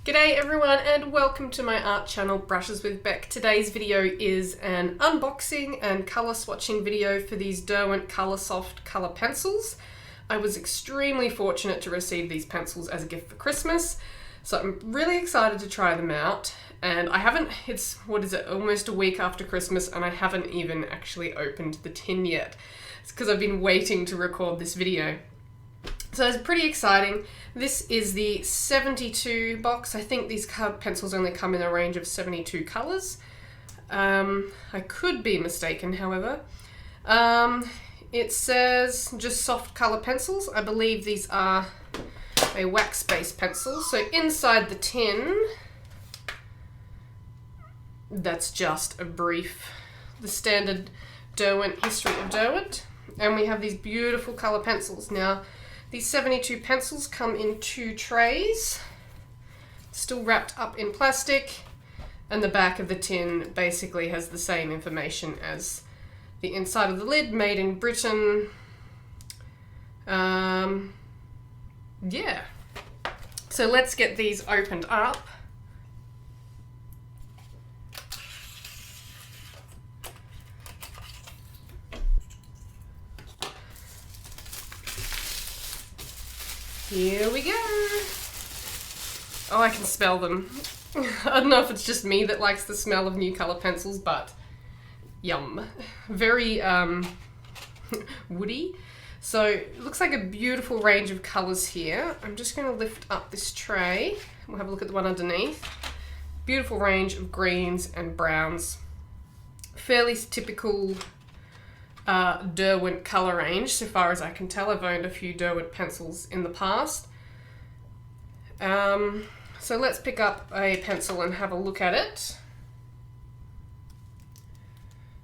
G'day everyone and welcome to my art channel Brushes with Beck. Today's video is an unboxing and colour swatching video for these Derwent Coloursoft colour pencils. I was extremely fortunate to receive these pencils as a gift for Christmas, so I'm really excited to try them out. And I haven't, almost a week after Christmas and I haven't even actually opened the tin yet. It's because I've been waiting to record this video. So it's pretty exciting. This is the 72 box. I think these pencils only come in a range of 72 colours. I could be mistaken, however. It says just soft colour pencils. I believe these are a wax-based pencil. So inside the tin, that's just the standard Derwent history of Derwent. And we have these beautiful colour pencils. Now, these 72 pencils come in 2 trays, still wrapped up in plastic, and the back of the tin basically has the same information as the inside of the lid, made in Britain. Yeah. So let's get these opened up. Here we go. Oh, I can smell them. I don't know if it's just me that likes the smell of new colour pencils, but yum. Very woody. So it looks like a beautiful range of colours here. I'm just going to lift up this tray. We'll have a look at the one underneath. Beautiful range of greens and browns. Fairly typical Derwent colour range, so far as I can tell. I've owned a few Derwent pencils in the past. So let's pick up a pencil and have a look at it.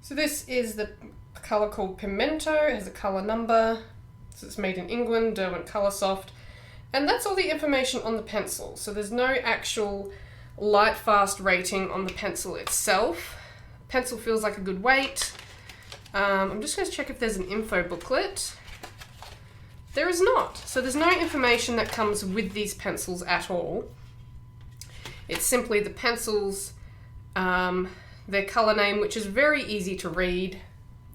So this is the colour called Pimento. It has a colour number. So it's made in England, Derwent Coloursoft. And that's all the information on the pencil. So there's no actual light fast rating on the pencil itself. Pencil feels like a good weight. I'm just going to check if there's an info booklet. There is not. So there's no information that comes with these pencils at all. It's simply the pencils, their colour name, which is very easy to read,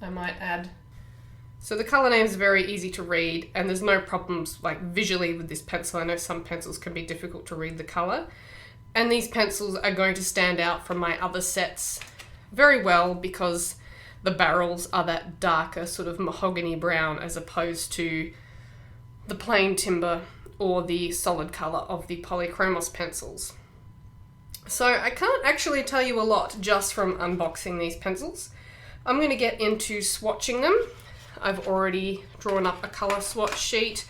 I might add. So the colour name is very easy to read, and there's no problems like visually with this pencil. I know some pencils can be difficult to read the colour. And these pencils are going to stand out from my other sets very well because the barrels are that darker sort of mahogany brown as opposed to the plain timber or the solid colour of the polychromos pencils. So I can't actually tell you a lot just from unboxing these pencils. I'm going to get into swatching them. I've already drawn up a colour swatch sheet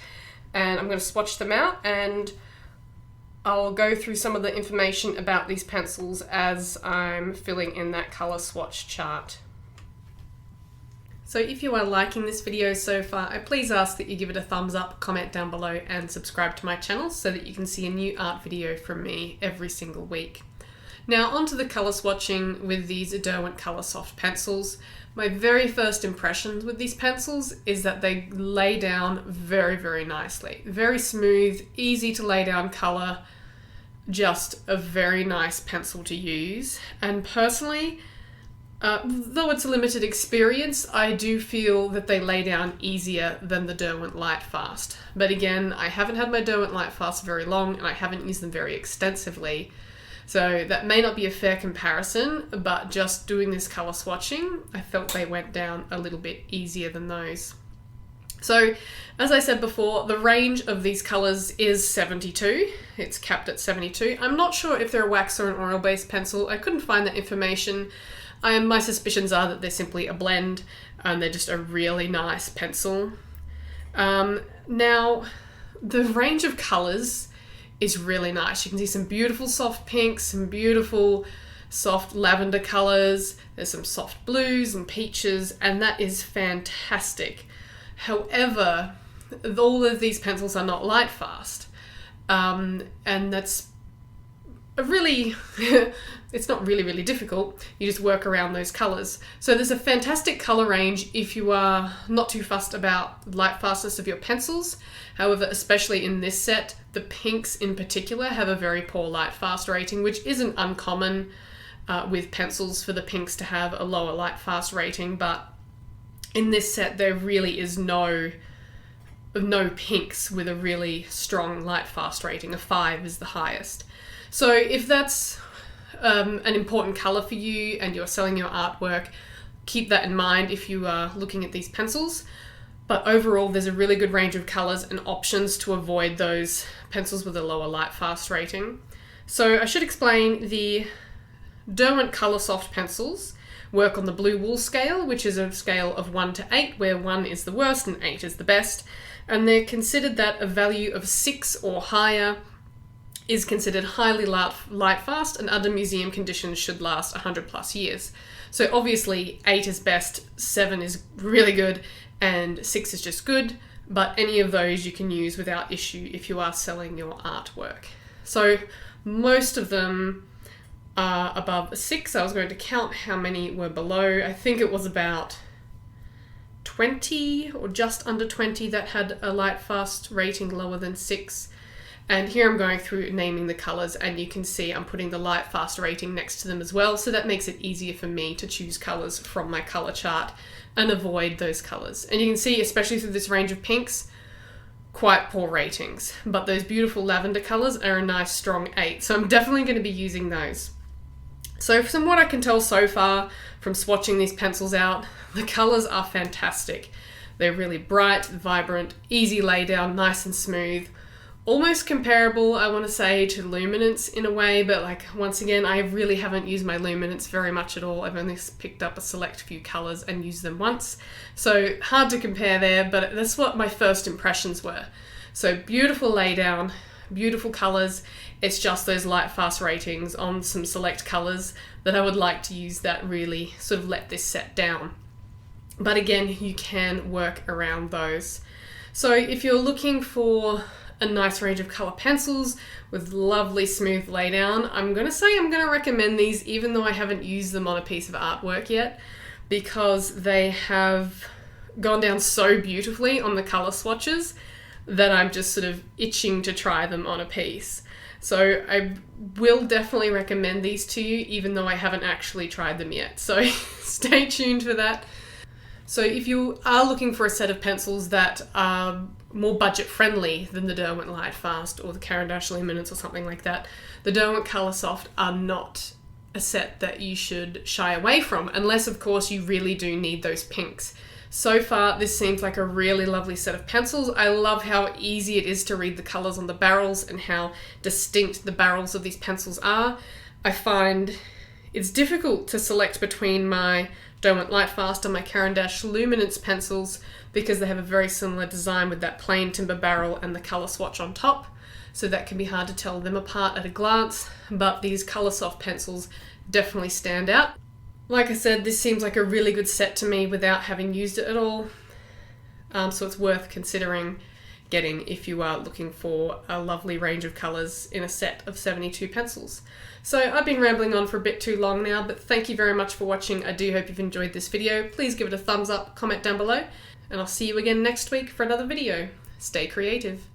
and I'm going to swatch them out, and I'll go through some of the information about these pencils as I'm filling in that colour swatch chart. So if you are liking this video so far, I please ask that you give it a thumbs up, comment down below, and subscribe to my channel so that you can see a new art video from me every single week. Now onto the colour swatching with these Derwent Coloursoft pencils. My very first impressions with these pencils is that they lay down very, very nicely. Very smooth, easy to lay down colour, just a very nice pencil to use. And personally, though it's a limited experience, I do feel that they lay down easier than the Derwent Lightfast. But again, I haven't had my Derwent Lightfast very long and I haven't used them very extensively. So that may not be a fair comparison, but just doing this colour swatching, I felt they went down a little bit easier than those. So, as I said before, the range of these colours is 72. It's capped at 72. I'm not sure if they're a wax or an oil-based pencil. I couldn't find that information. My suspicions are that they're simply a blend and they're just a really nice pencil. Now, the range of colours is really nice. You can see some beautiful soft pinks, some beautiful soft lavender colours. There's some soft blues and peaches, and that is fantastic. However, all of these pencils are not light fast, and that's really, it's not really difficult. You just work around those colours. So there's a fantastic colour range if you are not too fussed about light fastness of your pencils. However, especially in this set, the pinks in particular have a very poor light fast rating, which isn't uncommon with pencils for the pinks to have a lower light fast rating, but in this set there really is no pinks with a really strong light fast rating. A 5 is the highest. So if that's an important colour for you and you're selling your artwork, keep that in mind if you are looking at these pencils. But overall, there's a really good range of colours and options to avoid those pencils with a lower light fast rating. So I should explain the Derwent Coloursoft pencils work on the blue wool scale, which is a scale of 1 to 8, where 1 is the worst and 8 is the best. And they're considered that a value of 6 or higher is considered highly light fast and under museum conditions should last 100 plus years. So obviously 8 is best, 7 is really good, and 6 is just good, but any of those you can use without issue if you are selling your artwork. So most of them are above a 6. I was going to count how many were below. I think it was about 20 or just under 20 that had a light fast rating lower than 6. And here I'm going through naming the colours, and you can see I'm putting the light fast rating next to them as well, so that makes it easier for me to choose colours from my colour chart and avoid those colours. And you can see, especially through this range of pinks, quite poor ratings, but those beautiful lavender colours are a nice strong 8, so I'm definitely going to be using those. So from what I can tell so far from swatching these pencils out, the colours are fantastic. They're really bright, vibrant, easy lay down, nice and smooth. Almost comparable, I want to say, to luminance in a way, but like once again, I really haven't used my luminance very much at all. I've only picked up a select few colours and used them once. So hard to compare there, but that's what my first impressions were. So beautiful laydown, beautiful colours. It's just those light fast ratings on some select colours that I would like to use that really sort of let this set down. But again, you can work around those. So if you're looking for a nice range of colour pencils with lovely smooth laydown, I'm going to recommend these even though I haven't used them on a piece of artwork yet, because they have gone down so beautifully on the colour swatches that I'm just sort of itching to try them on a piece. So I will definitely recommend these to you even though I haven't actually tried them yet. So stay tuned for that. So if you are looking for a set of pencils that are more budget friendly than the Derwent Lightfast or the Caran d'Ache Luminance or something like that, the Derwent Coloursoft are not a set that you should shy away from, unless of course you really do need those pinks. So far this seems like a really lovely set of pencils. I love how easy it is to read the colours on the barrels and how distinct the barrels of these pencils are. I find it's difficult to select between my Derwent Lightfast and my Caran d'Ache Luminance pencils because they have a very similar design with that plain timber barrel and the colour swatch on top, so that can be hard to tell them apart at a glance, but these Coloursoft pencils definitely stand out. Like I said, this seems like a really good set to me without having used it at all, so it's worth considering getting if you are looking for a lovely range of colours in a set of 72 pencils. So I've been rambling on for a bit too long now, but thank you very much for watching. I do hope you've enjoyed this video. Please give it a thumbs up, comment down below, and I'll see you again next week for another video. Stay creative.